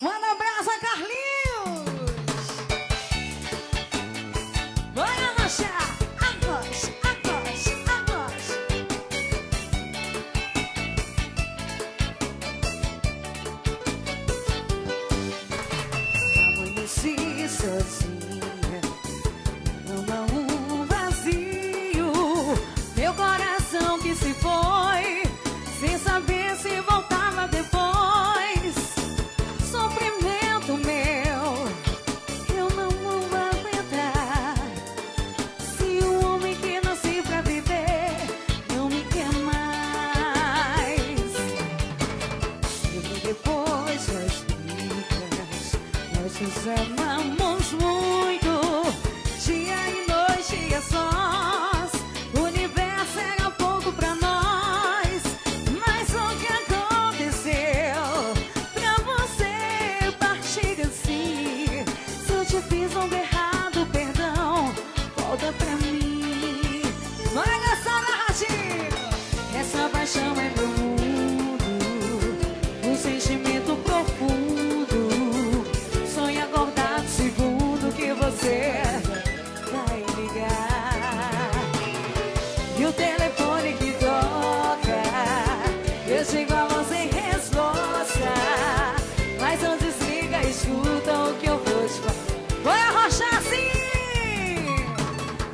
Manda abraço a Carlinhos. Bora lanchar. Arroz, arroz, arroz. Amanheci sozinha, ama um vazio. Meu coração que se foi, sem saber se voltava depois. Sofrimento meu, eu não vou aguentar. Se o homem que nasci pra viver não me quer mais. Sempre depois das brigas, nós nos amamos muito. Dia e noite a sós, o universo era pouco pra nós. Mas o que aconteceu pra você partir assim? Se eu te fiz algo errado, perdão, volta pra mim. Vai nessa narrativa. Essa paixão é meu mundo, um sentimento profundo. Sonho acordado segundo que você vai ligar. E o telefone que toca, eu chego a você em resposta. Mas não desliga, escuta o que eu vou te falar. Vai arrochar assim.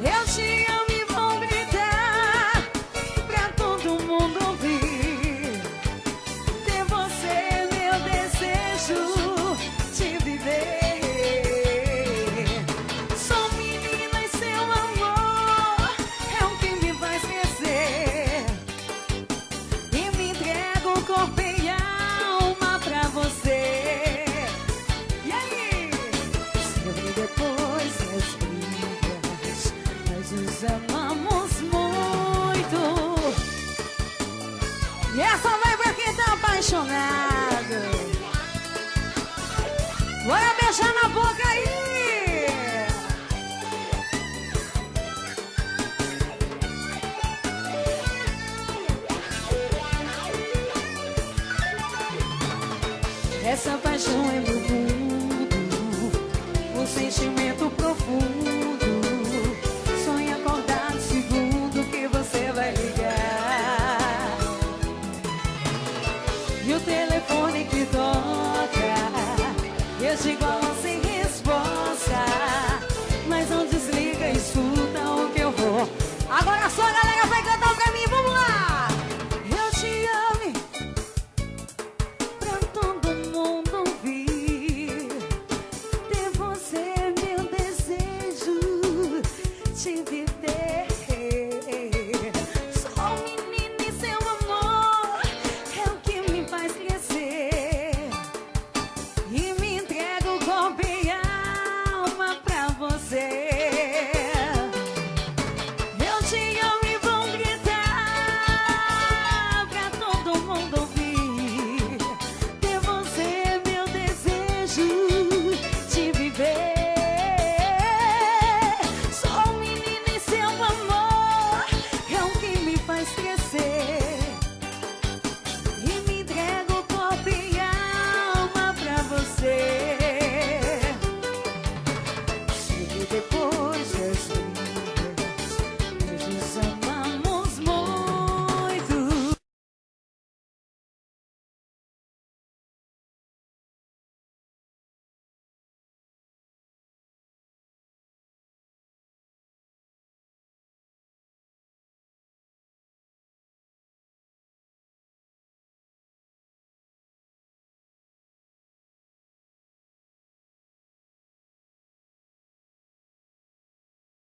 Eu te amo e vou gritar pra todo mundo ouvir. Ter você é meu desejo de viver. Sou menina e seu amor é o que me faz crescer. E me entrego corpo e alma pra você. E aí? Sempre depois das brigas, nós nos amamos muito. E essa vai pra quem tá apaixonado. Bora beijar na boca aí. Essa paixão é meu mundo, um sentimento profundo. Sonho acordado segundo que você vai ligar. E o telefone que toca, eu digo a você em resposta. Mas não desliga, escuta o que eu vou. Agora só a galera vai cantar pra mim, vamos lá. Eu te amo pra todo mundo ouvir. Ter você é meu desejo de viver. Sou menina e seu amor é o que me faz crescer. E me entrego corpo e alma pra você.